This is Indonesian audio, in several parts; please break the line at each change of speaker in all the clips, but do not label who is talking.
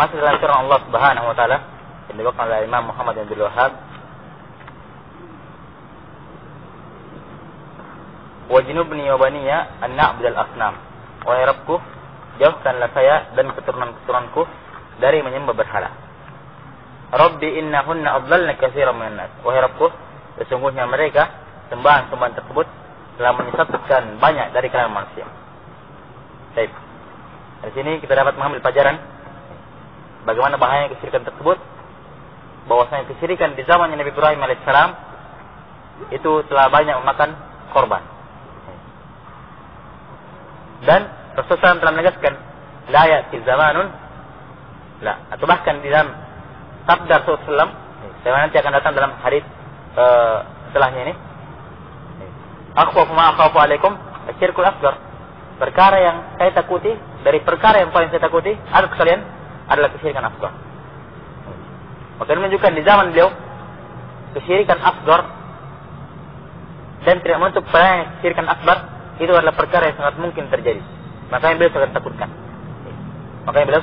Masih dalam firman Allah Subhanahu wa taala yang dibawakan oleh Imam Muhammad bin Abdul Wahhab, "Wajnubni wa baniya an na'budal asnam." Wahai Rabbku, jauhkanlah saya dan keturunan-keturunanku dari menyembah berhala. Rabbi innahunna adlalna katsiran minan nas. Wahai Rabbku, sesungguhnya mereka sembahan-sembahan tersebut telah menyesatkan banyak dari kalangan manusia. Baik. Di sini kita dapat mengambil pelajaran bagaimana bahaya kesyirikan tersebut, bahwasanya kesyirikan di zaman Nabi Ibrahim alaihissalam itu telah banyak memakan korban. Dan Rasulullah SAW telah menegaskan, la ya'ti zamanun, atau bahkan di dalam sabda Rasulullah SAW, nanti akan datang dalam hadis setelahnya ini, akhwafu ma akhafu alaikum asyirkul asghar. Perkara yang saya takuti dari perkara yang paling saya takuti atas kalian adalah kesyirikan asghar. Maka ini menunjukkan di zaman beliau kesyirikan asghar dan tidak menutup peluang kesyirikan akbar itu adalah perkara yang sangat mungkin terjadi. Makanya beliau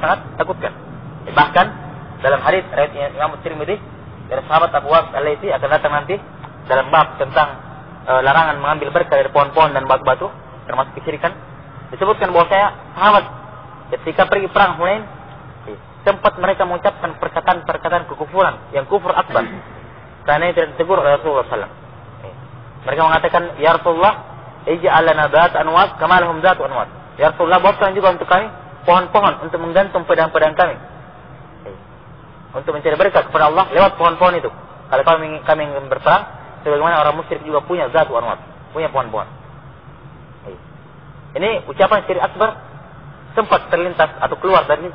sangat takutkan. Bahkan dalam hadis riwayat Imam Tirmidzi dari sahabat Abu Waqas Al-Laitsi akan datang nanti dalam bab tentang larangan mengambil berkah dari pohon-pohon dan batu-batu termasuk kesyirikan, disebutkan bahwasanya sahabat ketika pergi perang Hunain sempat mereka mengucapkan perkataan kekufuran yang kufur akbar karena itu ditegur oleh Rasulullah SAW. Mereka mengatakan, ya Rasulullah, ij'al lana dhat anwat kama lahum dhat anwat. Ya Rasulullah, buatkan juga untuk kami pohon-pohon untuk menggantung pedang-pedang kami, untuk mencari berkah kepada Allah lewat pohon-pohon itu. Kalau kami ingin berperang, sebagaimana orang musyrik juga punya dhat anwat, punya pohon-pohon. Ini ucapan syirik akbar sempat terlintas atau keluar dari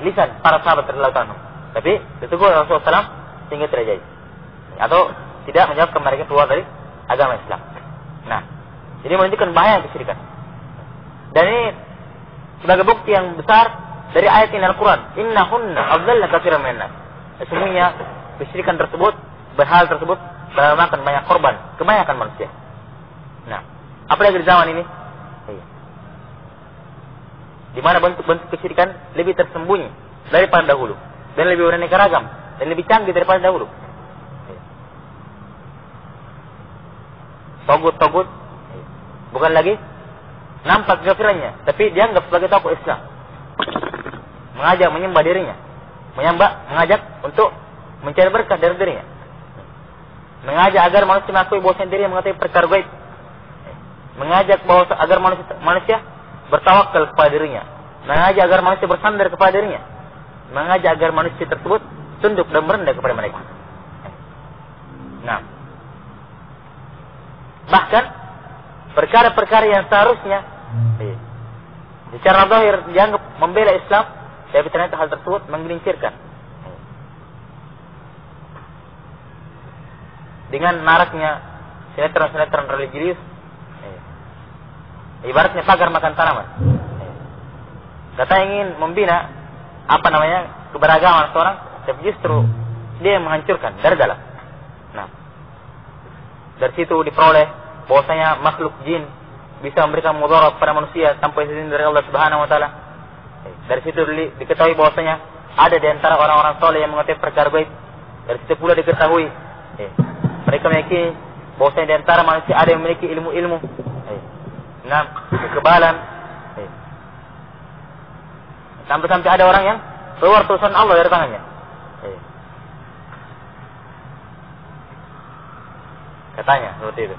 lisan para sahabat radhiyallahu anhum. Tapi ditegur Rasulullah SAW sehingga tidak jadi atau tidak menyebabkan mereka keluar dari agama Islam. Nah, ini menunjukkan bahaya kesyirikan. Dan ini sebagai bukti yang besar dari ayat ini Al-Quran. Innahunna adlalna katsiran minan nas. Sesungguhnya kesyirikan tersebut, berhala tersebut telah memakan banyak korban kebanyakan manusia. Nah, apalagi di zaman ini, di mana bentuk-bentuk kesyirikan lebih tersembunyi daripada dahulu dan lebih beraneka ragam dan lebih canggih daripada dahulu. Togut bukan lagi nampak kafirannya, tapi dianggap sebagai tokoh Islam, mengajak menyembah dirinya, mengajak untuk mencari berkah dari dirinya, mengajak agar manusia mengakui bahwasanya dirinya mengetahui perkara gaib, mengajak agar manusia bertawakal kepada dirinya, mengajak agar manusia bersandar kepada dirinya, mengajak agar manusia tersebut tunduk dan merendah kepada mereka. Nah, bahkan perkara-perkara yang seharusnya secara zahir dianggap membela Islam, tapi ternyata hal tersebut menggelincirkan. Dengan maraknya sinetron-sinetron religius, ibaratnya pagar makan tanaman. Kata ingin membina keberagaman seorang, tapi justru dia yang menghancurkan dari dalam. Nah, dari situ diperoleh bahwasanya makhluk jin bisa memberikan mudarat pada manusia tanpa izin dari Allah Subhanahu wa taala. Dari situ diketahui bahwasanya ada di antara orang-orang saleh yang mengetahui perkara gaib. Dari situ pula diketahui mereka memiliki bahwasanya di antara manusia ada yang memiliki ilmu-ilmu, kekebalan. Sampai-sampai ada orang yang keluar tulisan Allah dari tangannya. Katanya seperti itu.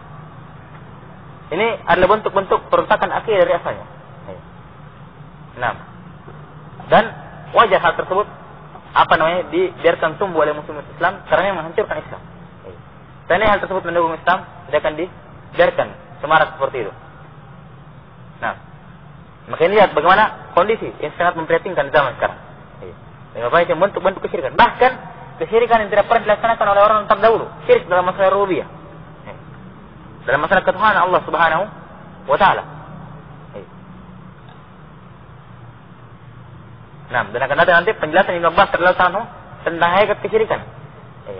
Ini adalah bentuk-bentuk perusakan akidah dari asalnya. Nah, dan wajar hal tersebut dibiarkan tumbuh oleh muslim Islam karena menghancurkan Islam. Karena hal tersebut mendukung Islam, tidak akan dibiarkan semarak seperti itu. Nah, makanya lihat bagaimana kondisi yang sangat memprihatinkan zaman sekarang. Dengan banyak bentuk-bentuk kesyirikan, bahkan kesyirikan yang tidak pernah dilaksanakan oleh orang terdahulu, syirik dalam masalah rububiyah, dalam masalah ketuhanan Allah Subhanahu wa taala. Nah, dan akan ada nanti penjelasan Ibnu Abbas radhiyallahu anhu tentang hakikat kesyirikan.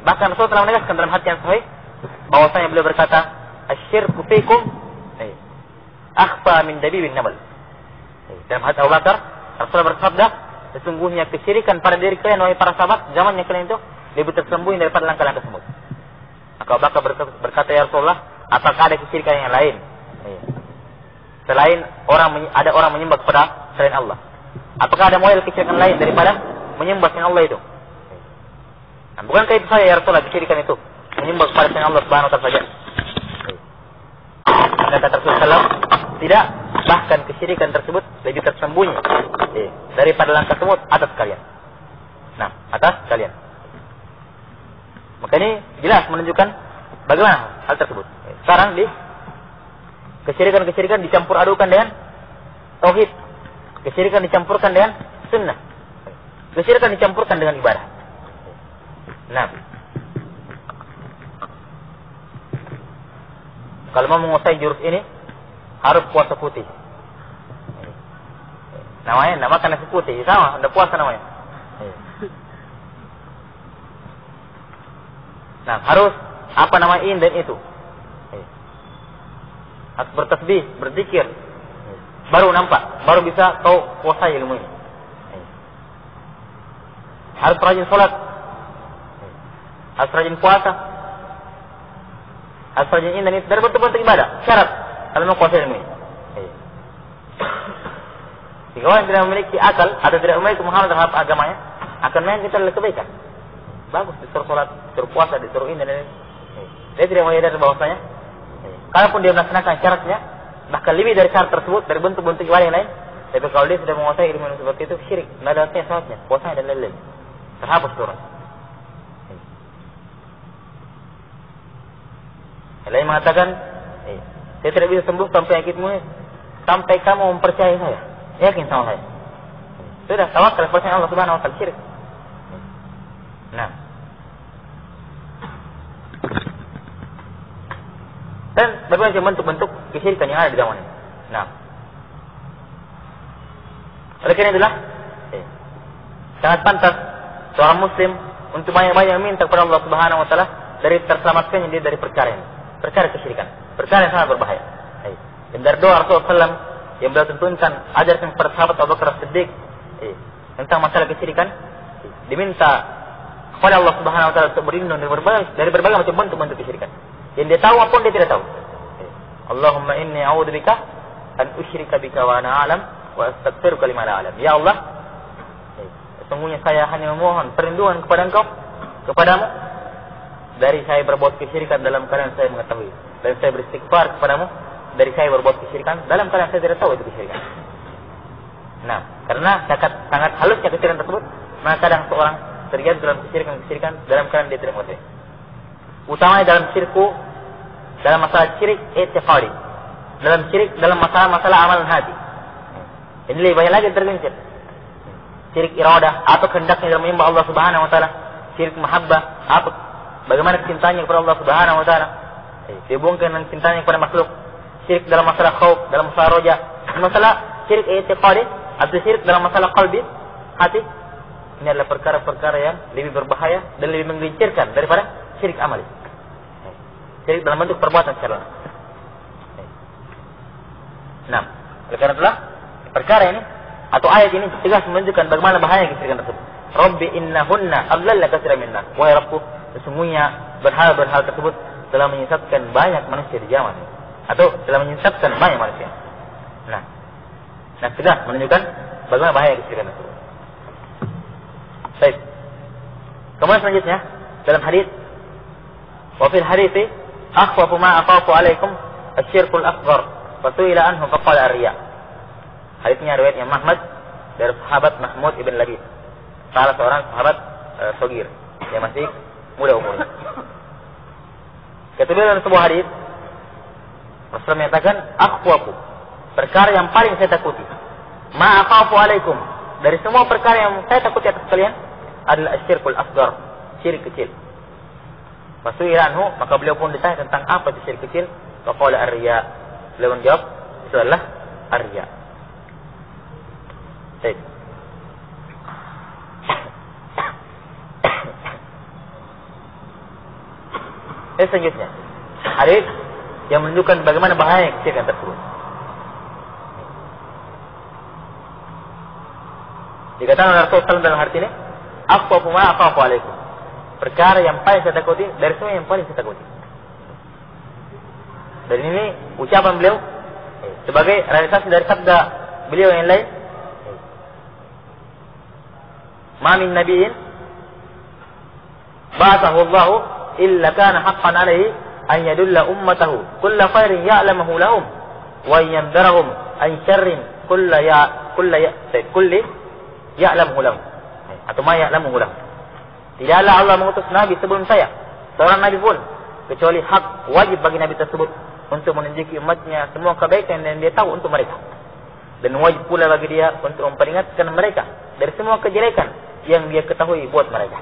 Bahkan Rasul telah menegaskan dalam hadis yang sahih bahwasanya beliau berkata, "Asyirku fikum akhfa min dabibin namal." Dalam hadits Abu Bakar, Rasulullah bersabda, sesungguhnya kesyirikan pada diri kalian wahai para sahabat zamannya kalian itu lebih tersembunyi daripada langkah-langkah semut. Maka Abu Bakar berkata, ya Rasulullah, apakah ada kesyirikan yang lain? Selain ada orang menyembah kepada selain Allah. Apakah ada model kesyirikan lain daripada menyembah selain Allah itu? Nah, bukankah itu saja ya Rasulullah kesyirikan itu? Menyembah kepada selain Allah Subhanahu wa taala saja. Kata Rasulullah, tidak, bahkan kesyirikan tersebut lebih tersembunyi daripada langkah semut atas kalian. Nah, atas kalian. Maka ini jelas menunjukkan bagaimana hal tersebut. Sekarang kesyirikan dicampur adukan dengan tauhid. Kesyirikan dicampurkan dengan sunnah. Kesyirikan dicampurkan dengan ibadah. Nah, kalau mau menguasai jurus ini harus puasa putih. Namanya namakan nasi putih, sama, udah puasa namanya. Nah, harus apa nama ini dan itu. Harus bertasbih, berzikir. Baru nampak, baru bisa kau kuasai ilmu ini. Harus rajin sholat. Harus rajin puasa. Harus rajin ini dan itu. Dari bentuk-bentuk ibadah. Syarat kalau mau kuasai ilmu ini. Jika orang tidak memiliki akal atau tidak memiliki pemahaman terhadap agamanya, akan main kita adalah kebaikan. Bagus, disuruh sholat, disuruh puasa, disuruh ini dan ini. Dia tidak menyadari bahwasanya kalaupun dia melaksanakan syaratnya, bahkan lebih dari syarat tersebut, dari bentuk-bentuk ibadah yang lain, tapi kalau dia sudah menguasai ilmu seperti itu, syirik, tidak ada artinya sholatnya, puasanya dan lain-lain. Terhapus turun. Yang lain mengatakan, saya tidak bisa sembuh sampai penyakitmu, sampai kamu mempercayai saya, yakin sama saya. Sudah, tawakal percaya Allah Subhanahu wa taala, syirik. Nah, dan berbagai bentuk-bentuk kesyirikan yang ada di zaman ini. Nah, oleh karena itulah sangat pantas seorang muslim untuk banyak-banyak meminta kepada Allah Subhanahu wa taala dari terselamatkannya dia dari perkara ini, perkara kesyirikan, perkara yang sangat berbahaya. Dan dari doa Rasulullah SAW yang beliau tuntunkan, ajarkan kepada sahabat Abu Bakar As-Siddiq tentang masalah kesyirikan, diminta kepada Allah Subhanahu wa taala untuk berlindung dari berbagai macam bentuk-bentuk kesyirikan. Yang dia tahu maupun dia tidak tahu. Allahumma inni a'udzubika an usyrika bika wa ana a'lam wa astaghfiruka lima la a'lam. Ya Allah, sesungguhnya saya hanya memohon perlindungan kepada Engkau, kepadamu, dari saya berbuat kesyirikan dalam keadaan saya mengetahui, dan saya beristighfar kepadamu dari saya berbuat kesyirikan dalam keadaan saya tidak tahu itu kesyirikan. Nah, karena sangat halusnya kesyirikan tersebut, maka kadang seorang terjatuh dalam kesyirikan dalam keadaan dia tidak mengetahui. Utamanya dalam syirku, dalam masalah syirik i'tiqadi, dalam masalah amalan hati. Ini lebih banyak lagi tergelincir. Syirik iradah atau kehendaknya dalam menyembah Allah Subhanahu wa taala, syirik mahabbah atau bagaimana cintanya kepada Allah Subhanahu wa taala, dihubungkan dengan cintanya kepada makhluk. Syirik dalam masalah khauf, dalam masalah roja, masalah syirik i'tiqadi atau syirik dalam masalah qalbi, hati. Ini adalah perkara-perkara yang lebih berbahaya dan lebih menggelincirkan daripada syirik amali. Syirik dalam bentuk perbuatan secara. Nah, oleh karena itulah perkara ini atau ayat ini tegas menunjukkan bagaimana bahaya kesyirikan tersebut. Rabbi innahunna adlalla katsiran minnas. Wahai Rabbku, sesungguhnya berhal-berhal tersebut telah menyesatkan banyak manusia di zaman ini, atau telah menyesatkan banyak manusia. Nah, tegas menunjukkan bagaimana bahaya kesyirikan tersebut. Baik. Kemudian selanjutnya dalam hadis, wa fil hadithi akhwafu ma akhafu alaikum asyirkul asghar fasuila anhu faqala ar-riya. Hadisnya riwayat Imam Ahmad dari sahabat Mahmud ibn Labid, salah seorang sahabat sogir yang masih muda umurnya. Ketika dalam sebuah hadis Rasulullah menyatakan akhwafu, perkara yang paling saya takuti, ma akhafu alaikum, dari semua perkara yang saya takuti atas kalian adalah asyirkul asghar, syirik kecil. Fasuila anhu, maka beliau pun ditanya tentang apa itu syirik kecil. Faqala ar-riya, beliau menjawab itu adalah ar-riya. Baik. Selanjutnya hadis yang menunjukkan bagaimana bahaya kesyirikan tersebut. Dikatakan oleh Rasulullah dalam hadis ini, "Akhwafu ma akhafu alaikum." Perkara yang paling saya takuti dari semua yang paling saya takuti. Dan ini ucapan beliau sebagai realisasi dari sabda beliau yang lain. Ma min nabiyyin ba'athahu Allah illa kana haqqan 'alaihi an yadulla ummatahu kulla khairin ya'lamuhu lahum wa yandarahum an syarrin kulli ya'lamuhu lahum. Atau ma ya'lamuhu lahum. Tidaklah Allah mengutus nabi sebelum saya, seorang nabi pun, kecuali hak wajib bagi nabi tersebut untuk menunjuki umatnya semua kebaikan yang dia tahu untuk mereka. Dan wajib pula bagi dia untuk memperingatkan mereka dari semua kejelekan yang dia ketahui buat mereka.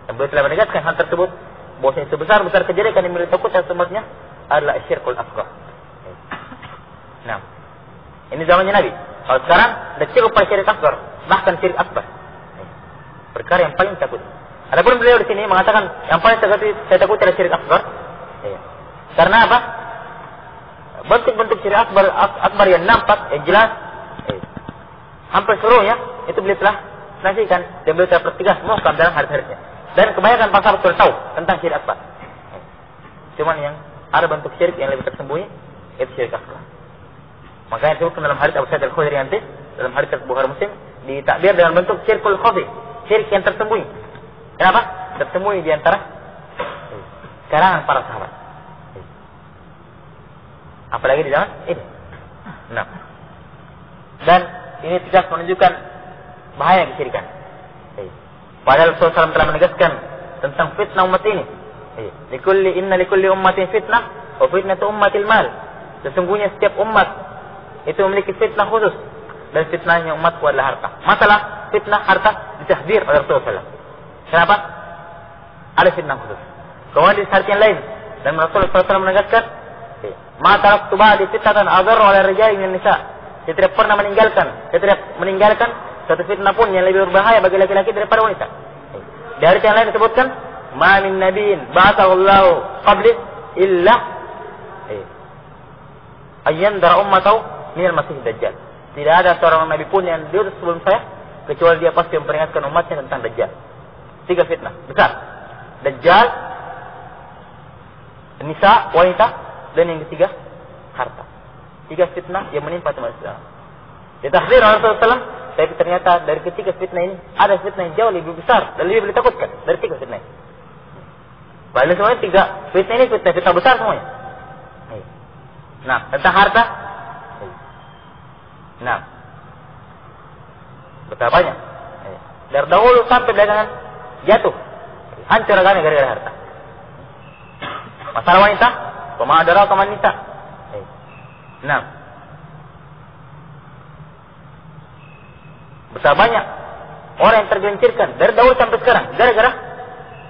Dan beliau telah menegaskan hal tersebut, bahwasanya sebesar-besar kejelekan yang beliau takutkan umatnya adalah syirkul asghar. Nah, ini zamannya Nabi. Kalau sekarang ada cukup pada syirik asghar, bahkan syirik akbar. Perkara yang paling takut. Adapun beliau di sini mengatakan yang paling saya takut adalah syirik akbar. Karena apa? Bentuk-bentuk syirik akbar yang nampak, yang jelas, hampir seluruhnya itu beliau telah nasikan dan beliau telah pertegas muhkam dalam hadis-hadisnya. Dan kebanyakan para sahabat sudah tahu tentang syirik akbar. Cuman yang ada bentuk syirik yang lebih tersembunyi itu syirik akbar. Makanya disebutkan dalam hadis Abu Sa'id Al-Khudri nanti, dalam hadis Bukhari Muslim, ditakbir dengan bentuk syirkul khafi, syirik yang tersembunyi. Kenapa? Tersembunyi di antara karangan para sahabat. Apalagi di zaman ini. Nah. Dan ini tidak menunjukkan bahaya kesyirikan. Padahal Rasulullah SAW telah menegaskan tentang fitnah umat ini. Inna likulli ummatin fitnah wa fitnatu ummatil mal. Sesungguhnya setiap umat itu memiliki fitnah khusus, dan fitnahnya umatku adalah harta. Masalah fitnah harta ditahdzir oleh Rasulullah SAW. Kenapa? Ada fitnah khusus. Kemudian di hadis yang lain, dan Rasulullah SAW menegaskan, "Ma taraktu ba'di fitnatan adharra 'ala rijali min nisa." Saya tidak pernah meninggalkan satu fitnah pun yang lebih berbahaya bagi laki-laki daripada wanita. Di hadis yang lain disebutkan, "Ma min nabiyyin ba'athahu Allahu qabli illa ayyandara ummatahu min al-masih dajjal." Tidak ada seorang nabi pun yang diutus sebelum saya kecuali dia pasti memperingatkan umatnya tentang dajjal. 3 fitnah besar. Dajjal, nisa, wanita, dan yang ketiga harta. 3 fitnah yang menimpa umat Islam. Ditahdzir oleh Rasulullah SAW, tapi ternyata dari ketiga fitnah ini ada fitnah yang jauh lebih besar dan lebih ditakutkan dari 3 fitnah ini. Padahal semuanya 3 fitnah ini fitnah besar semuanya. Nah, tentang harta, nah, betapa banyak. Dari dahulu sampai belakangan jatuh, hancur agamanya gara-gara harta. Masalah wanita, pemadara atau wanita. Nah, betapa banyak orang yang tergelincirkan dari dahulu sampai sekarang gara-gara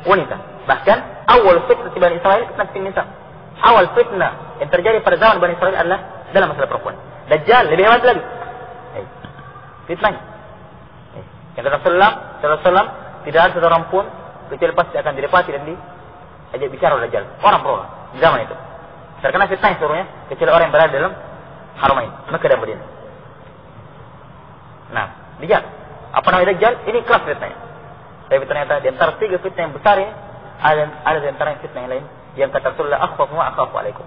wanita. Bahkan awal fitnah Bani Israil fitnah nisa. Awal fitnah yang terjadi pada zaman Bani Israil adalah dalam masalah perempuan. Dajjal lebih hebat lagi. Fitnahnya. Kata Rasulullah SAW, tidak ada seorang pun kecuali pasti akan didapati dan diajak bicara oleh Dajjal. Orang per orang di zaman itu. Terkena fitnah seluruhnya kecuali orang yang berada dalam Haramain, Mekah dan Madinah. Nah, lihat apa namanya Dajjal? Ini kelas fitnahnya. Tapi ternyata di antara 3 fitnah yang besar ini ada di antara fitnah yang lain yang kata Rasulullah, "Akhwafu ma akhafu alaikum."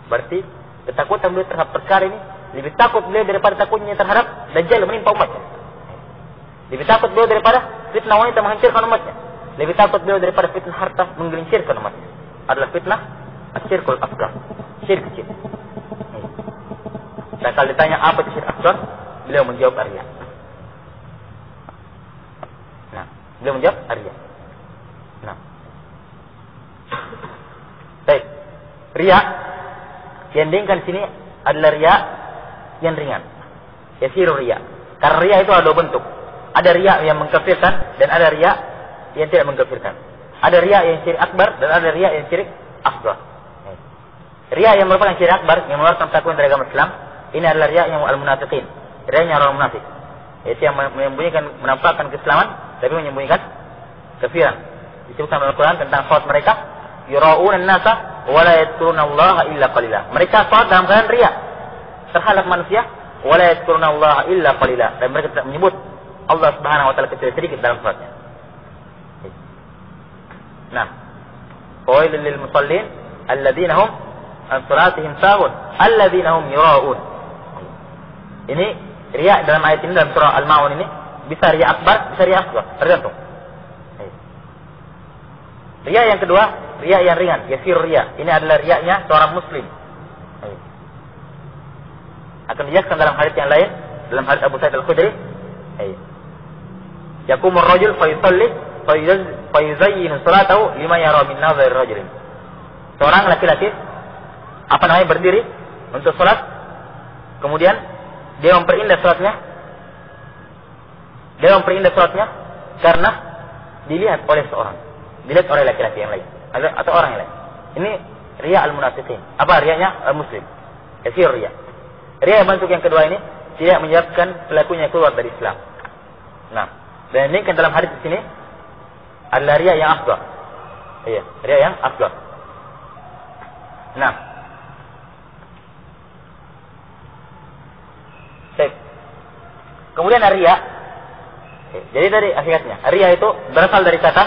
Berarti ketakutan beliau terhadap perkara ini lebih takut beliau daripada takutnya terhadap Dajjal menimpa umatnya. Lebih takut beliau daripada fitnah wanita menghancurkan umatnya. Lebih takut beliau daripada fitnah harta menggelincirkan umatnya. Adalah fitnah asyirkul asghar, syirik kecil. Dan kalau ditanya apa itu syirik asghar, beliau menjawab riya. Nah, beliau menjawab riya. Nah, baik, riya yang diinginkan di sini adalah riya yang ringan. Yasiru riya. Karena riya itu ada 2 bentuk. Ada riya yang mengkafirkan dan ada riya yang tidak mengkafirkan. Ada riya yang syirik akbar dan ada riya yang syirik asghar. Riya yang merupakan syirik akbar yang mengeluarkan takwin dari agama Islam, ini adalah riya yang al-munafiqin. Riya orang munafik. Yaitu yang menampakkan keislaman tapi menyembunyikan kafiran. Disebutkan dalam Al-Quran tentang salat mereka, yura'una an-nasa wa la yadhkuruna Allah illa qalila. Mereka salat dalam keadaan riya terhadap manusia, wa la yadhkuruna Allah illa qalila. Dan mereka tidak menyebut Allah Subhanahu wa taala kecuali sedikit dalam salatnya. Nah, fawailul lil musallin alladzina hum an salatihim sahun alladzina hum yura'un. Ini riya dalam ayat ini, dalam surah Al-Maun ini bisa riya akbar, bisa riya asghar, tergantung. Riya yang kedua, riya yang ringan, yasir riya. Ini adalah riyanya seorang muslim. Akan dijelaskan dalam hadits yang lain, dalam hadits Abu Sa'id Al-Khudri. Yaqumur rajul fa yusalli fa yuzayyinu salatahu lima yara min nazar ar-rajul. Seorang laki-laki berdiri untuk salat, kemudian dia memperindah salatnya. Dia memperindah salatnya karena dilihat oleh seorang, dilihat oleh laki-laki yang lain atau orang yang lain. Ini riya al-munafiqin. Apa riyanya muslim? Yasir riya. Riya bentuk yang kedua ini tidak menyebabkan pelakunya keluar dari Islam. Nah, dan ini kan dalam hadis di sini adalah riya yang asghar. Iya, riya yang asghar. Nah, kemudian riya. Jadi dari akhirnya, riya itu berasal dari kata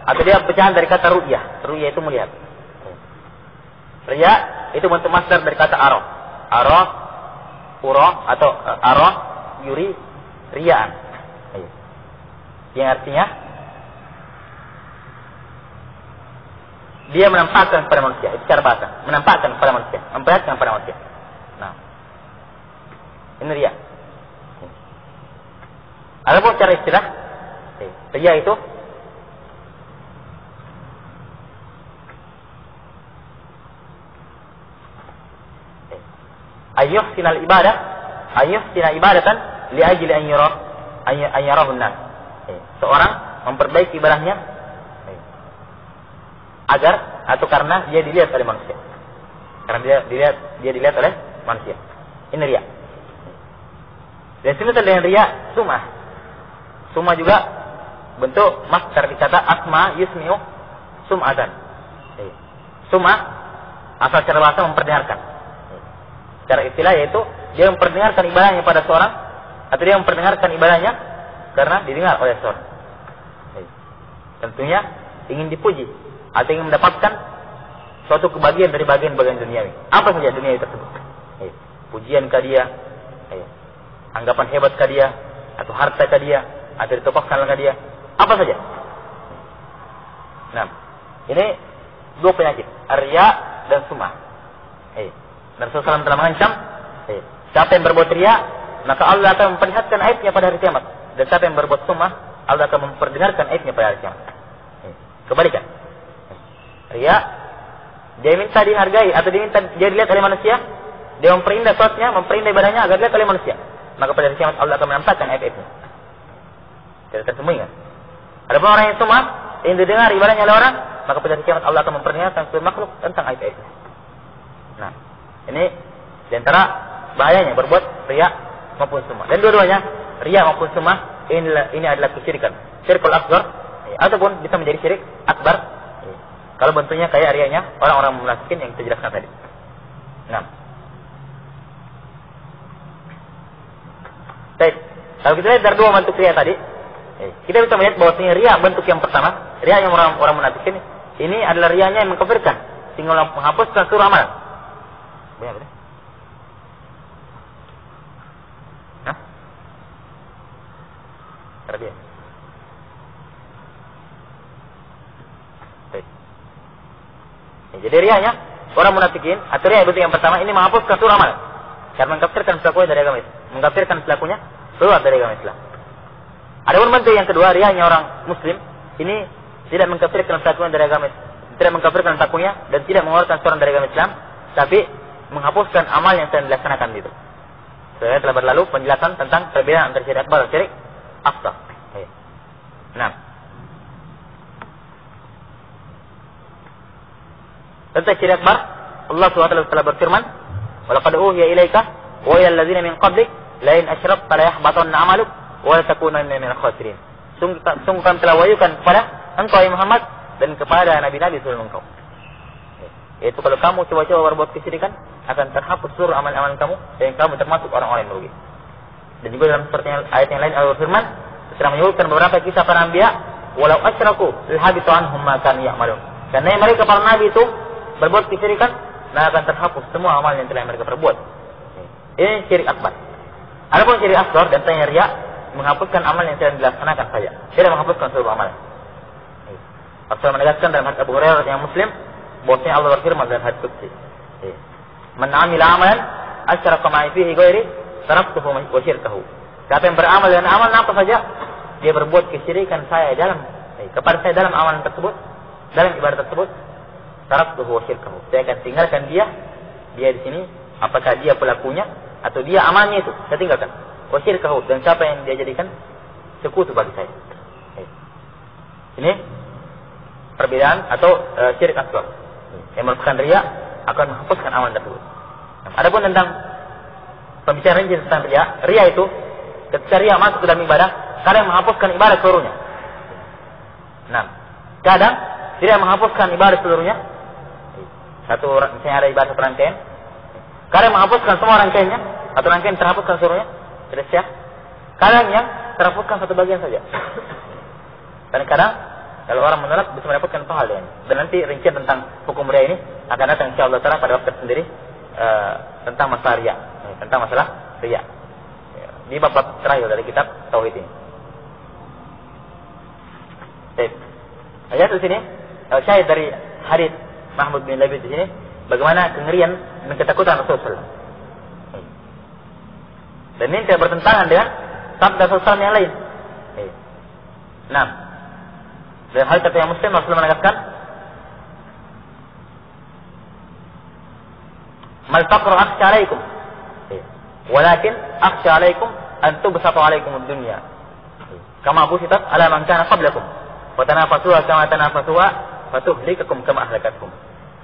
atau dia pecahan dari kata ru'yah. Ru'yah itu melihat. Riya itu bentuk masdar dari kata ara. Ara, ura atau ara, yuri, riyaan. Yang artinya dia menampakkan kepada manusia. Itu cara bahasa. Menampakkan kepada manusia, memperlihatkan kepada manusia. Nah, ini riya. Adapun cara istilah, riya itu ayyuhsinal ibadah, ayyuhsina ibadatan li ajli an yarahu an-nas. Seorang memperbaiki ibadahnya agar atau karena dia dilihat oleh manusia. Karena dia dilihat oleh manusia. Ini riya. Dan semisal dengan riya sum'ah. Sum'ah juga bentuk masdar dikata asma yusmi'u sum'atan. Sum'ah asal cara bahasa memperdengarkan. Secara istilah yaitu dia memperdengarkan ibadahnya pada seorang atau dia memperdengarkan ibadahnya karena didengar oleh seorang. Tentunya ingin dipuji atau ingin mendapatkan suatu kebahagiaan dari bagian-bagian duniawi. Apa saja duniawi tersebut? Pujian ke dia, anggapan hebat ke dia, atau harta ke dia, atau ditopakkan ke dia, apa saja. Nah, ini dua penyakit, riya dan sum'ah. Dan Rasulullah telah mengancam, siapa yang berbuat riya, maka Allah akan memperlihatkan aibnya pada hari kiamat. Dan siapa yang berbuat sum'ah, Allah akan memperdengarkan aibnya pada hari kiamat. Kebalikan. Riya, dia minta dihargai atau dia dilihat oleh manusia, dia memperindah salatnya, memperindah ibadahnya agar dilihat oleh manusia. Maka pada hari kiamat Allah akan menampakkan aib-aibnya. Tidak tersembunyi. Adapun orang yang sum'ah, yang didengar ibadahnya oleh orang, maka pada hari kiamat Allah akan memperlihatkan seluruh makhluk tentang aib-aibnya. Nah, ini diantara bahayanya berbuat riya maupun sum'ah. Dan dua-duanya, riya maupun sum'ah, ini adalah kesyirikan. Syirkul asghar, ataupun bisa menjadi syirik akbar. Kalau bentuknya kayak riyanya orang-orang munafikin yang kita jelaskan tadi. Nah, baik. Kalau kita lihat dari dua bentuk riya tadi, kita bisa melihat bahwa riya bentuk yang pertama, riya yang orang munafikin, ini adalah riyanya yang mengkafirkan, sehingga menghapuskan seluruh amalan. Benar. Hah? Karena dia. Baik. Jadi riyanya orang munafikin atau riya bentuk yang pertama ini menghapuskan seluruh amalan, karena mengkafirkan pelakunya dari agama Islam, mengkafirkan pelakunya keluar dari agama Islam. Adapun bentuk yang kedua, riyanya orang muslim, ini tidak mengkafirkan pelakunya dari agama Islam, tidak mengkafirkan pelakunya dan tidak mengeluarkan seorang dari agama Islam, tapi menghapuskan amal yang sedang dilaksanakan itu. Saya telah berlalu penjelasan tentang perbedaan antara syirik akbar dan syirik asghar. Nah, tentang syirik akbar, Allah SWT telah berfirman, "Walaqad uhiya ilaika wa ilal ladzina min qablik la in asyrakta la yahbatanna 'amaluk wa la takunanna minal khasirin." Sungguh kami telah wahyukan kepada engkau ya Muhammad dan kepada nabi-nabi sebelum engkau. Yaitu kalau kamu coba-coba berbuat kesyirikan, akan terhapus seluruh amal-amal kamu dan kamu termasuk orang-orang yang merugi. Dan juga dalam seperti ayat yang lain Allah firman, setelah menyebutkan beberapa kisah para nabi, walau asyraku lahabitu anhum ma kanu ya'malun. Karena mereka para nabi itu berbuat kesyirikan, nah akan terhapus semua amal yang telah mereka perbuat. Ini syirik akbar. Adapun syirik asghar dan tanya riya, menghapuskan amal yang sedang dilaksanakan saja, tidak menghapuskan seluruh amal. Rasulullah menegaskan dalam hadits Abu Hurairah yang Muslim, bahwasanya Allah berfirman dalam hadits qudsi, "Man 'amila amalan asyraka ma'i fihi ghairi, taraktuhu wa syirkahu." Siapa yang beramal dengan amal apa saja, dia berbuat kesyirikan saya kepada saya dalam amalan tersebut, dalam ibadah tersebut, taraktuhu wa syirkahu. Saya akan tinggalkan dia di sini, apakah dia pelakunya atau dia amalnya itu, saya tinggalkan. Wa syirkahu, dan siapa yang dia jadikan sekutu bagi saya. Ini perbedaan atau syirik asghar. Yang merupakan riya akan menghapuskan amal tersebut. Adapun tentang pembicaraan tentang riya itu ketika riya masuk ke dalam ibadah, kadang menghapuskan ibadah seluruhnya. Nah, kadang tidak menghapuskan ibadah seluruhnya. Misalnya ada ibadah satu rangkaian, kadang menghapuskan semua rangkaiannya atau rangkaian terhapuskan seluruhnya, tidak siap. Kadang yang terhapuskan satu bagian saja. Dan kadang kalau orang menolak bisa mendapatkan pahala ini. Dan nanti rincian tentang hukum riya ini akan datang insyaallah taala pada waktu sendiri tentang masalah riya, di bab terakhir dari kitab tauhid ini. Baik. Ayat di sini syahid dari hadits Mahmud bin Labid di sini bagaimana kengerian dan ketakutan Rasulullah. Dan ini tidak bertentangan dengan sabda Rasulullah yang lain. Nah, dalam hal kata yang Muslim Rasulullah menegaskan, "Mal faqru akhsha 'alaikum, walakin akhsha 'alaikum an tubsata 'alaikum ad-dunya, kama busitat 'ala man kana qablakum, wa tanafasuha kama tanafasuha, fatuhlikakum kama ahlakatkum."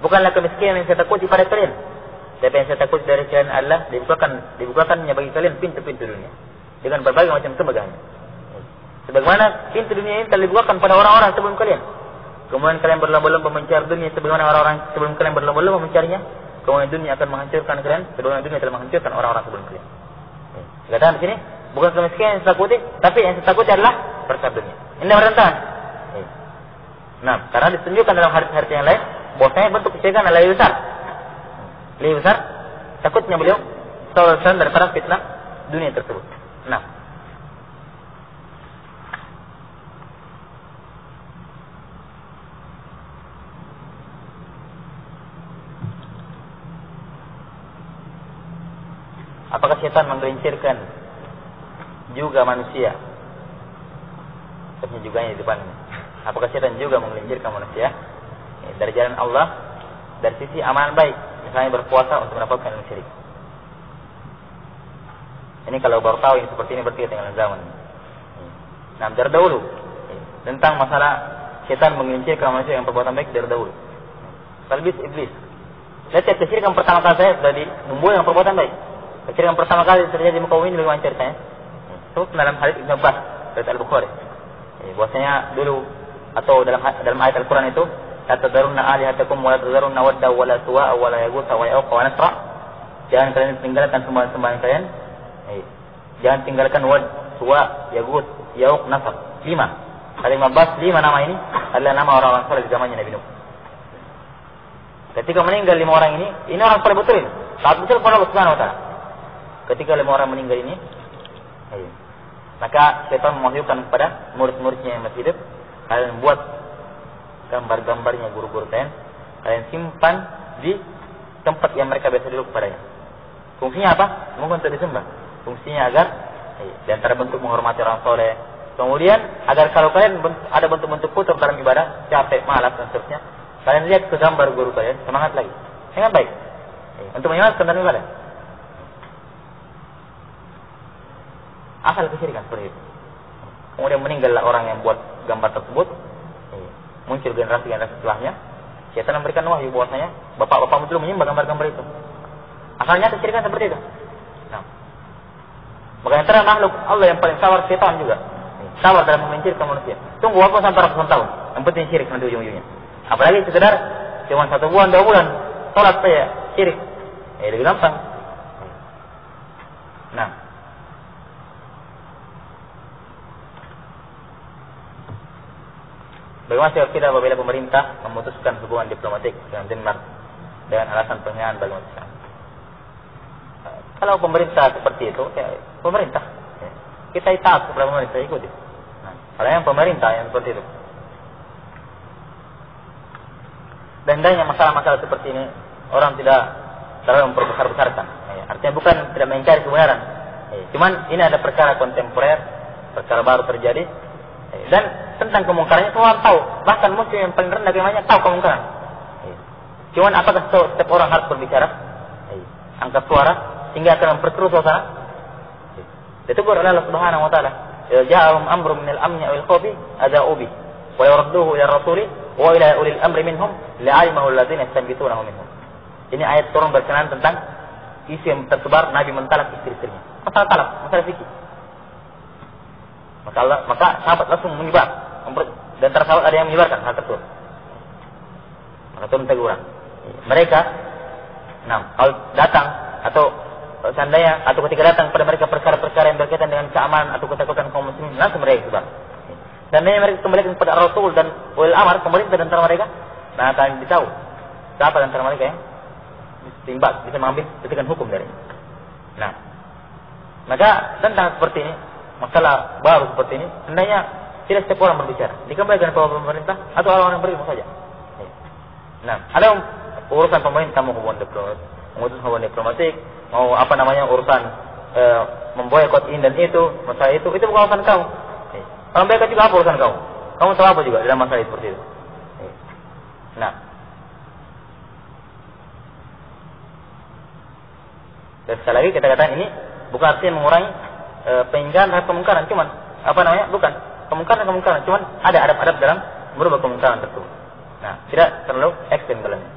Bukanlah kemiskinan yang saya takuti pada kalian, tapi yang saya takuti dari kalian Allah dibukakannya bagi kalian pintu-pintu dunia dengan berbagai macam kemegahannya. Sebagaimana pintu dunia ini telah dibukakan pada orang-orang sebelum kalian. Kemudian kalian berlomba-lomba mencari dunia sebagaimana orang-orang sebelum kalian berlomba-lomba mencarinya. Kemudian dunia akan menghancurkan kalian sebagaimana dunia telah menghancurkan orang-orang sebelum kalian. Dikatakan di sini bukan kemiskinan yang saya takuti, tapi yang saya takuti adalah perkara dunia. Ini bertentangan. Nah, karena ditunjukkan dalam hadis-hadis yang lain bahwasanya bentuk kesyirikan adalah lebih besar. Lebih besar takutnya beliau sallallahu alaihi wasallam daripada fitnah dunia tersebut. Nah, apakah setan menggelincirkan juga manusia? Sebenarnya juga di depan. Apakah setan juga menggelincirkan manusia dari jalan Allah dari sisi amalan baik, misalnya berpuasa untuk mendapatkan ilmu syirik? Ini kalau baru tahu ini seperti ini berarti ketinggalan zaman. Nah, dari dahulu tentang masalah setan menggelincirkan manusia yang perbuatan baik dari dahulu. Talbis iblis. Lihat kesyirikan pertama kali saya sudah membuat yang perbuatan baik. Kesyirikan pertama kali terjadi di muka bumi ini bagaimana ceritanya? Itu dalam hadits Ibnu Abbas dari Al-Bukhari. Bahwasanya dulu atau dalam ayat Al-Qur'an itu, "La tadarunna alihatakum wa la tadarunna wadda wa la suwa'a wa la yaghutha wa ya'uqa wa nasra." Jangan kalian tinggalkan sembahan-sembahan kalian. Jangan tinggalkan wad, suwa, yaghut, ya'uq, nasr. 5. Kalimat Abbas 5 nama ini adalah nama orang-orang saleh di zamannya Nabi Nuh. Ketika meninggal 5 orang ini orang saleh betul ini. Taat betul kepada Allah Subhanahu wa taala. Ketika 5 orang meninggal ini, maka syaitan mewahyukan kepada murid-muridnya yang masih hidup, kalian buat gambar-gambarnya guru-guru kalian simpan di tempat yang mereka biasa duduk kepadanya. Fungsinya apa? Mungkin untuk disembah. Fungsinya agar di antara bentuk menghormati orang soleh. Kemudian agar kalau kalian ada bentuk-bentuk putar dalam ibadah, capek, malas dan seterusnya, kalian lihat ke gambar guru kalian, semangat lagi. Dengan baik. Untuk menyemangatkan dalam ibadah. Asal kesyirikan seperti itu. Kemudian meninggallah orang yang buat gambar tersebut. Muncul generasi-generasi setelahnya. Syaitan memberikan wahyu bahwasanya bapak-bapak dulu menyembah gambar-gambar itu. Asalnya kesyirikan seperti itu. Nah, makanya antara makhluk Allah yang paling sabar syaitan juga. Sabar dalam menggelincirkan manusia. Tunggu walaupun sampai ratusan tahun. Yang penting syirik nanti ujung-ujungnya. Apalagi sekedar cuma 1 bulan, 2 bulan. sholat saya syirik. Lebih gampang. Nah, bagaimana sikap kita apabila pemerintah memutuskan hubungan diplomatik dengan Denmark dengan alasan penghinaan bagi umat Islam? Kalau pemerintah seperti itu, ya pemerintah. Kita taat kepada pemerintah, ikuti. Nah, kalau yang pemerintah yang seperti itu. Dan hendaknya masalah-masalah seperti ini orang tidak terlalu memperbesar-besarkan. Artinya bukan tidak mencari kebenaran. Cuman ini ada perkara kontemporer, perkara baru terjadi. Dan tentang kemungkarannya semua orang tahu. Bahkan muslim yang paling rendah keimanannya tahu kemungkaran. Cuman apakah setiap orang harus berbicara? Angkat suara sehingga akan memperkeruh suasana? Ditegur oleh Allah Subhanahu wa taala. Ja'ahum amrun minal amni awil khawfi ada'u bi wa yarudduhu ila rasuli wa ila ulil amri minhum li'alimahu alladziina yastanbitunahu minhum. Ini ayat turun berkenaan tentang isu yang tersebar Nabi mentalak istri-istrinya. Masalah talak, masalah fikih. Maka sahabat langsung menyebar. Dan antara sahabat ada yang menyebarkan hal tersebut. Maka turun teguran. Mereka, kalau datang atau seandainya atau ketika datang pada mereka perkara-perkara yang berkaitan dengan keamanan atau ketakutan kaum muslimin, langsung mereka sebar. Dan mereka kembalikan kepada Rasul dan ulil amr, pemerintah antara mereka, nah akan ditahu siapa antara mereka yang timbak bisa mengambil keputusan hukum dari. Nah, maka tentang seperti ini, masalah baru seperti ini, hendaknya tidak setiap orang berbicara, dikembalikan kepada pemerintah atau orang yang berilmu saja. Nah, ada urusan pemerintah mau hubungan diplomatik, memutus hubungan diplomatik, mau urusan memboikot ini dan itu, masalah itu bukan urusan kamu. Kalau mereka juga apa urusan kamu? Kamu tahu apa juga dalam masalah seperti itu? Nah, dan sekali lagi kita katakan ini bukan artinya mengurangi pengingkaran terhadap kemungkaran, cuman bukan kemungkaran, cuman ada adab-adab dalam merubah kemungkaran tersebut. Nah, tidak terlalu ekstrem dalamnya.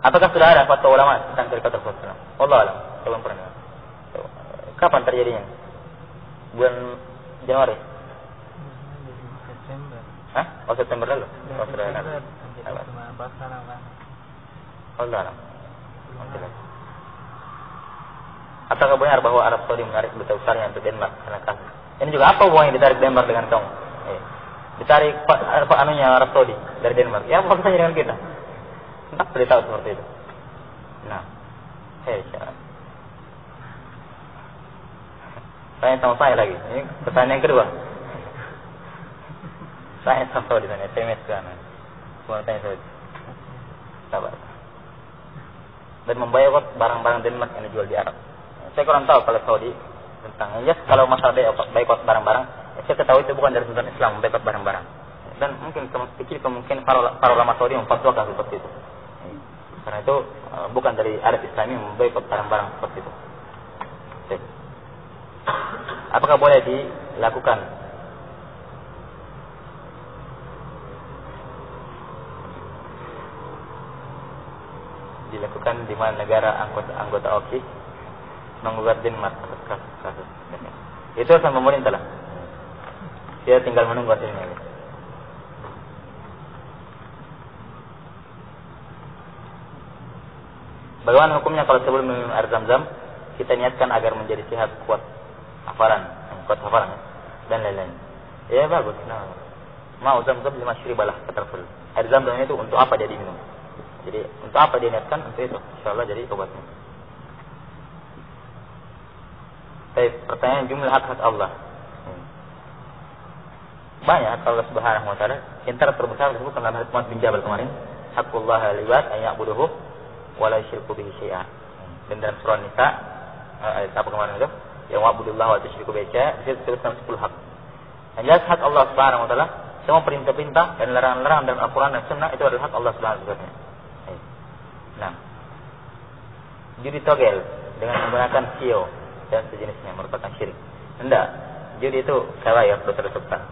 Apakah sudah ada fatwa ulama tentang tarikat Rasulullah? Allah alam, saya belum pernah. Kapan terjadinya? Bulan Januari? Hah? September lalu? Sudah ada. Allah alam. Apakah benar bahwa Arab Saudi menarik duta besarnya untuk Denmark karena kasus? Ini juga apa hubungannya ditarik Denmark dengan kamu? Ditarik Arab Saudi dari Denmark. Ya, apa saja dengan kita? Entah beritahu seperti itu. Nah, tanya sama saya lagi. Ini pertanyaan yang kedua. Saya sama Saudi tanya, SMS kan. Semua tanya Saudi. Sabar. Dan memboikot barang-barang Denmark yang dijual di Arab. Saya kurang tahu kalau Saudi tentang kalau masalah boikot barang-barang, saya ketahui itu bukan dari tuntunan Islam boikot barang-barang. Dan mungkin kecil kemungkinan para ulama Saudi memfatwakan seperti itu. Karena itu bukan dari adat Islami memboikot barang-barang seperti itu. Apakah boleh dilakukan di mana negara anggota OKI menggugat Denmark kasus. Itu sama pemerintah lah. Dia tinggal menunggu hasilnya. Bagaimana hukumnya kalau sebelum minum air Zam-Zam kita niatkan agar menjadi sehat, kuat hafalan dan lain-lain. Ya bagus. Nah, mau Zam-Zam 5 syribalah kata Rasul. Air Zam-Zam itu untuk apa dia diminum? Jadi untuk apa dia niatkan? Untuk itu. Insyaallah jadi obatnya. Baik, pertanyaan jumlah hak-hak Allah. Banyak hak Allah Subhanahu wa taala. Antara terbesar disebut dalam hadis Mu'adz bin Jabal kemarin, haqqullah al-ibad an ya'buduhu wa la yusyriku bihi syai'a. Dan dalam surah Nisa ayat apa kemarin itu? Yang wa'budullaha wa tusyriku bihi syai'a, itu disebutkan 10 hak. Yang jelas hak Allah Subhanahu wa taala, semua perintah-perintah dan larangan-larangan dalam Al-Qur'an dan Sunnah itu adalah hak Allah Subhanahu wa taala. Nah, judi togel dengan menggunakan sio dan sejenisnya merupakan syirik. Tidak, judi itu kabair, dosa besar.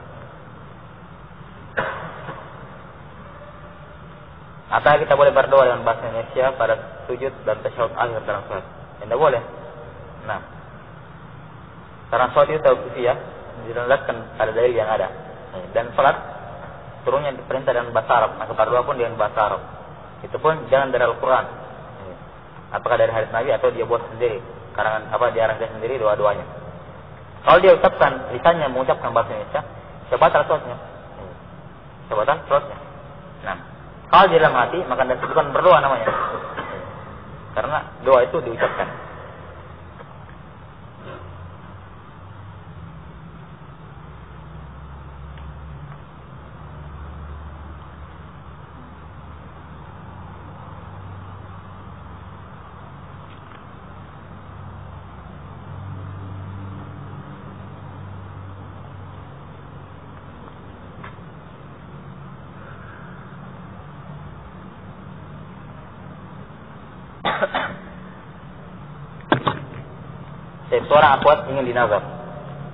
Apakah kita boleh berdoa dengan bahasa Indonesia pada sujud dan tasyahud akhir dalam salat? Tidak boleh. Nah, karena salat itu tauqifiyah, dilandaskan pada dalil yang ada. Dan salat turunnya diperintah dengan bahasa Arab, maka berdoa pun dengan bahasa Arab. Itu pun jangan dari Al-Quran. Apakah dari hadis Nabi atau dia buat sendiri, karangan dia arangkan sendiri dua-duanya. Kalau dia ucapkan lisannya mengucapkan bahasa Indonesia, sebatal sholatnya. Sebatal sholatnya. Nah, kalau di dalam hati maka bukan berdoa namanya. Karena doa itu diucapkan. Seorang akhwat ingin dinazar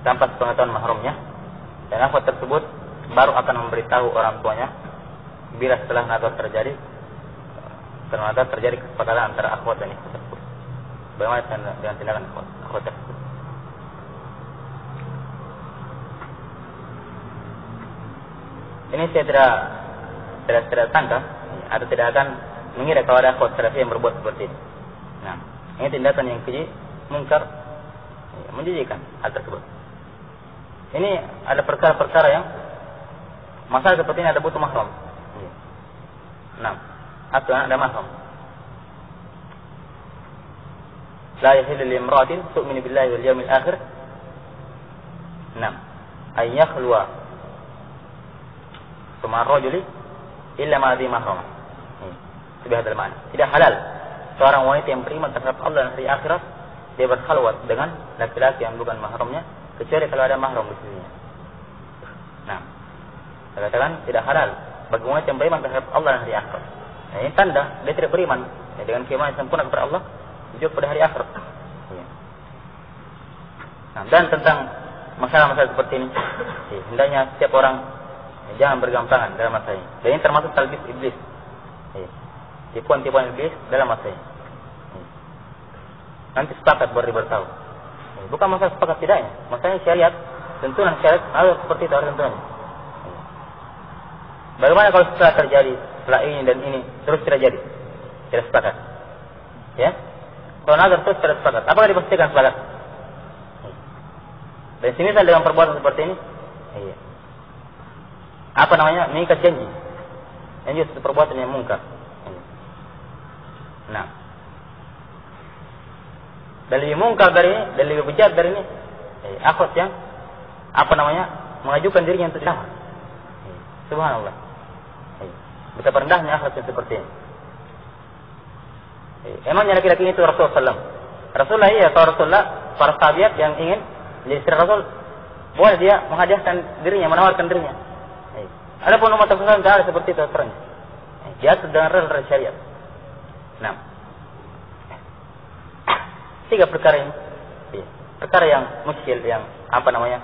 tanpa sepengetahuan mahramnya, dan akhwat tersebut baru akan memberitahu orang tuanya bila setelah nazar terjadi kesepakatan antara akhwat dan ikhwat tersebut. Bagaimana dengan tindakan akhwat tersebut? Ini saya tidak sangka atau tidak akan mengira kalau ada akhwat salafi yang berbuat seperti ini. Nah, ini tindakan yang keji, mungkar, menjijikkan hal tersebut. Ini ada perkara-perkara yang masalah seperti ini ada butuh mahram. Nah, atau ada mahram. La yahillu li imra'atin tu'minu billahi wal yawmil akhir. Nah, ay yakhluwa sama rajuli illa ma dhi mahram. Sebihadal ma'na. Tidak halal seorang wanita yang beriman terhadap Allah dan hari akhirat dia berkhalwat dengan laki-laki yang bukan mahramnya kecuali kalau ada mahram di sisinya. Nah, saya katakan tidak halal bagi wanita yang beriman terhadap Allah dan hari akhirat. Nah, ini tanda dia tidak beriman dengan keimanan sempurna kepada Allah juga pada hari akhirat. Nah, dan tentang masalah-masalah seperti ini, hendaknya setiap orang jangan bergampangan dalam masalah ini. Dan ini termasuk talbis iblis. Tipuan-tipuan iblis dalam masalah ini. Nanti sepakat bertahu. Bukan masalah sepakat tidaknya. Masalahnya syariat, tuntunan syariat harus seperti itu, harus tuntunannya. Bagaimana kalau setelah terjadi, setelah ini dan ini terus tidak jadi? Tidak sepakat. Ya? Kalau nazar terus tidak sepakat, apakah dipastikan sepakat? Dan sini saya dengan perbuatan seperti ini, apa namanya? Mengikat janji. Janji itu perbuatan yang mungkar. Nah, dan lebih mungkar dari ini, dan lebih bejat dari ini, akhwat yang apa namanya? Mengajukan dirinya untuk dinamar. Subhanallah. Betapa rendahnya akhwat yang seperti ini. Emangnya laki-laki itu Rasulullah SAW? Rasulullah iya, atau Rasulullah para sahabat yang ingin menjadi istri Rasul, boleh dia menghadiahkan dirinya, menawarkan dirinya. Adapun umat Rasulullah tidak ada seperti itu aturannya. Dia sedang real syariat. Nah, 3 perkara ini, perkara yang muskil, yang apa namanya,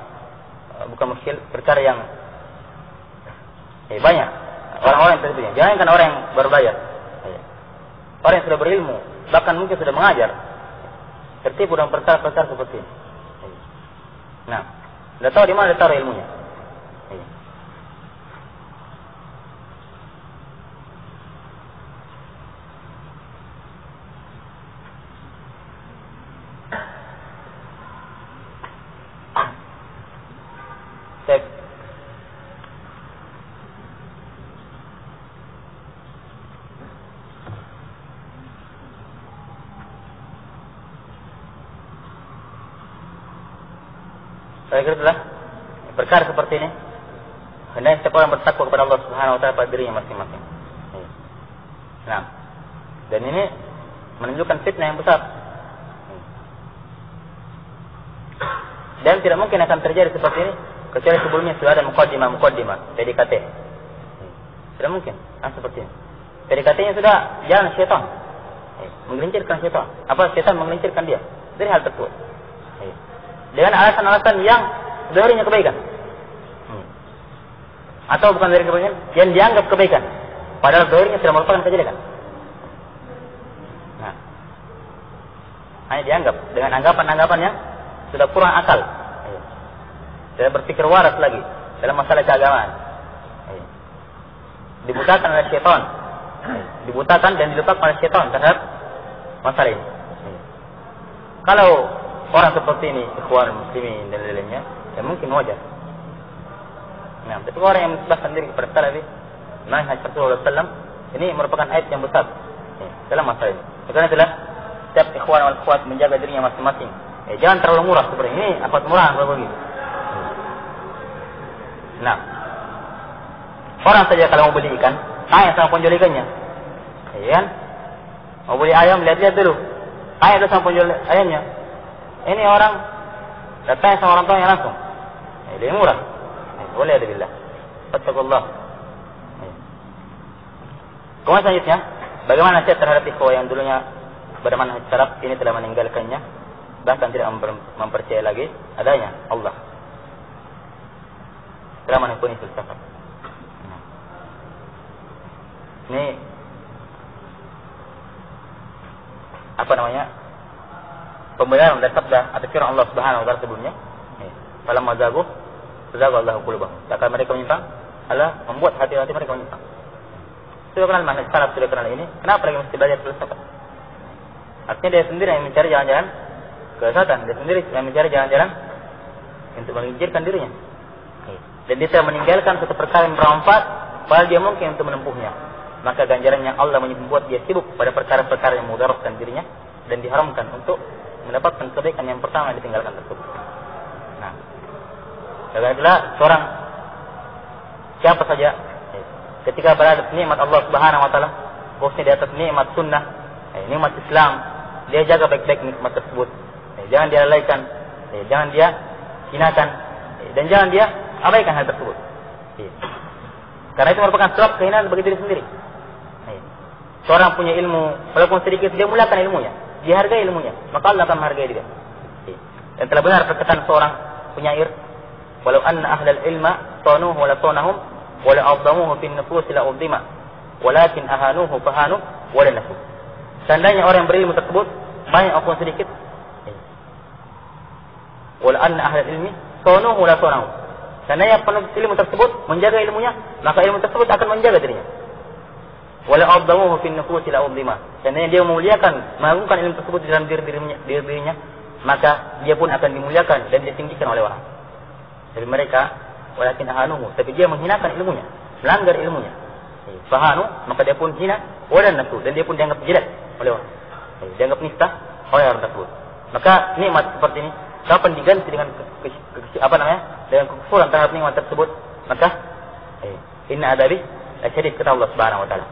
bukan muskil, perkara yang banyak orang-orang yang tertipu. Jangankan orang yang baru belajar, orang yang sudah berilmu, bahkan mungkin sudah mengajar, tertipu dalam perkara-perkara seperti ini. Nah, tidak tahu di mana dia taruh ilmunya. Saya kira itulah perkara seperti ini. Hendaknya setiap orang bertakwa kepada Allah Subhanahu wa taala pada dirinya masing-masing. Nah, dan ini menunjukkan fitnah yang besar. Dan tidak mungkin akan terjadi seperti ini kecuali sebelumnya sudah ada muqaddimah, PDKT. Tidak mungkin seperti ini. PDKT-nya sudah jalan syaitan. Menggelincirkan syaitan. Apa syaitan menggelincirkan dia dari hal tersebut. Dengan alasan-alasan yang zahirnya kebaikan. Atau bukan dari kebaikan, yang dianggap kebaikan. Padahal zahirnya sudah merupakan kejelekan. Nah, hanya dianggap dengan anggapan-anggapan yang sudah kurang akal. Tidak berpikir waras lagi dalam masalah keagamaan. Dibudahkan oleh syaitan dibutakan dan dilupakan oleh syaitan terhadap masalah ini. Kalau orang seperti ini, ikhwan muslimin dan lainnya, ya mungkin wajar. Nah, tapi orang yang menisbah sendiri kepada salafi, manhaj Rasulullah SAW, ini merupakan aib yang besar dalam masalah ini. Karena itulah setiap ikhwan wal akhwat menjaga dirinya masing-masing. Jangan terlalu murah seperti ini, apa murah kalau begitu. Nah, orang saja kalau mau beli ikan, tanya sama penjual ikannya. Ya kan? Mau beli ayam, lihat-lihat dulu. Tanya dulu sama penjual ayamnya. Ini orang datang sama orang tuanya langsung. Lebih murah. Boleh ada billah. Fattakullah. Kemudian selanjutnya, bagaimana nasihat terhadap ikhwah yang dulunya bermanhaj salaf ini telah meninggalkannya, bahkan tidak mempercayai lagi adanya Allah. Telah menekuni filsafat. Ini apa namanya? Pembenaran dari sabda atau firman Allah Subhanahu wa taala sebelumnya. Falamma zagu Allahu qulubahum. Maka mereka menyimpang, Allah membuat hati-hati mereka menyimpang. Sudah kenal manhaj salaf, sudah kenal ini, kenapa lagi mesti belajar filsafat? Artinya dia sendiri yang mencari jalan-jalan kesesatan, dia sendiri yang mencari jalan-jalan untuk menginjilkan dirinya. Dan dia telah meninggalkan satu perkara yang bermanfaat, padahal dia mungkin untuk menempuhnya. Maka ganjarannya Allah membuat dia sibuk pada perkara-perkara yang mudaratkan dirinya dan diharamkan untuk mendapatkan kebaikan yang pertama yang ditinggalkan tersebut. Nah, adalah seorang siapa saja ketika berada di nikmat Allah Subhanahu wa taala, khususnya di atas nikmat sunnah, nikmat Islam, dia jaga baik-baik nikmat tersebut. Jangan dia lalaikan, jangan dia hinakan, dan jangan dia abaikan hal tersebut. Karena itu merupakan sebab kehinaan bagi diri sendiri. Seorang punya ilmu, walaupun sedikit, dia muliakan ilmunya, dihargai ilmunya, maka Allah akan menghargai dia. Dan telah benar perkataan seorang penyair, walau anna ahlal ilma sanuhu wa la sanahum wa la azzamuhu fin nufus la uzdima walakin ahanuhu fahanu wa la nafu. Seandainya orang yang berilmu tersebut banyak maupun sedikit, walau anna ahlal ilmi sanuhu wa la sanahum, seandainya penuntut ilmu tersebut menjaga ilmunya, maka ilmu tersebut akan menjaga dirinya. Wala adzamuhu fin nufusi la udzima. Seandainya dia memuliakan, mengagungkan ilmu tersebut di dalam dirinya, maka dia pun akan dimuliakan dan ditinggikan oleh orang. Jadi mereka walakin ahanuhu, tapi dia menghinakan ilmunya, melanggar ilmunya. Fahanu, maka dia pun hina, wala nasu, dan dia pun dianggap jelek oleh orang. Dianggap nista oleh orang tersebut. Maka nikmat seperti ini kapan diganti dengan dengan kekufuran terhadap nikmat tersebut, maka inna adabi asyadid, kata Allah Subhanahu wa taala.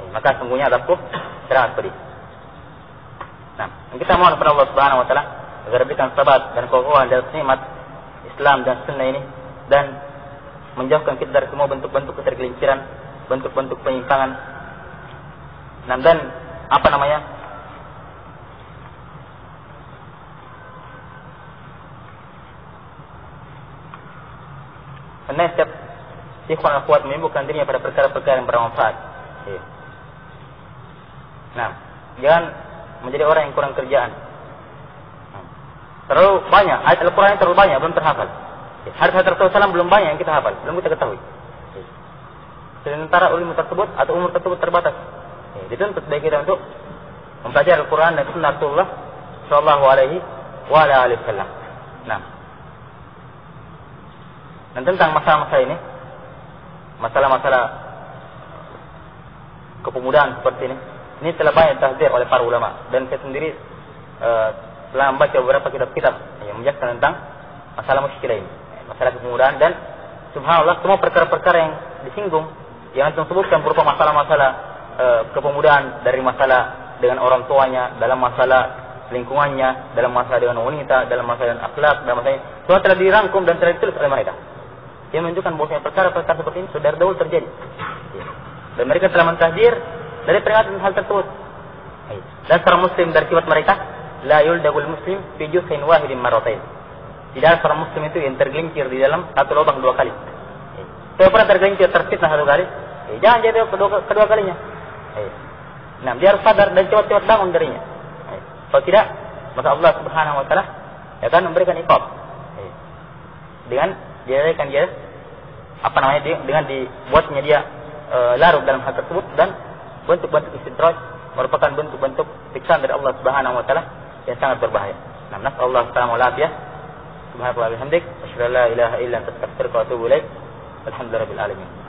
Maka sungguhnya adabku sangat pedih. Nah, kita mohon kepada Allah Subhanahu wa taala agar berikan sabat dan kekuatan dari nikmat Islam dan sunnah ini, dan menjauhkan kita dari semua bentuk-bentuk ketergelinciran, bentuk-bentuk penyimpangan. Nah, dan karena setiap ikhwan akhwat menyibukkan dirinya pada perkara-perkara yang bermanfaat. Nah, jangan menjadi orang yang kurang kerjaan. Terlalu banyak, ayat Al-Quran yang terlalu banyak, belum terhafal. Hadis-hadis Rasulullah SAW belum banyak yang kita hafal, belum kita ketahui. Sementara ilmu tersebut atau umur tersebut terbatas. Dituntut bagi kita untuk mempelajari Al-Quran dan Sunnah Rasulullah Sallallahu Alaihi Wasallam. Nah, dan tentang masalah-masalah ini, masalah-masalah kepemudaan seperti ini telah banyak tahdzir oleh para ulama, dan saya sendiri telah membaca beberapa kitab-kitab yang menjelaskan tentang masalah muskilah ini, masalah kepemudaan. Dan subhanallah, semua perkara-perkara yang disinggung, yang antum sebutkan berupa masalah-masalah kepemudaan, dari masalah dengan orang tuanya, dalam masalah lingkungannya, dalam masalah dengan wanita, dalam masalah dengan akhlak, dalam masalah semua telah dirangkum dan telah ditulis oleh mereka. Dia menunjukkan bahwa perkara-perkara seperti ini sudah dahulu terjadi, dan mereka telah mentahdzir dari peringatan hal tersebut. Dan seorang muslim dari sifat mereka, la yuldagul muslim fi juhin wahidin marratain. Tidak seorang muslim itu yang tergelincir di dalam satu lubang dua kali. Kalau pernah tergelincir, terfitnah satu kali, jangan jadi kedua kalinya. Nah, dia harus sadar dan cepat-cepat bangun darinya. Kalau tidak, maka Allah Subhanahu wa taala akan memberikan iqab. Dengan diadakan dia dengan dibuatnya dia larut dalam hal tersebut, dan bentuk-bentuk istidraj merupakan bentuk-bentuk siksaan dari Allah Subhanahu wa taala yang sangat berbahaya. Nah, nasallahu ta'ala wal afiyah. Subhanallahi wa bihamdik, asyhadu an la ilaha illa anta astaghfiruka wa atubu ilaik. Alhamdulillahirabbil alamin.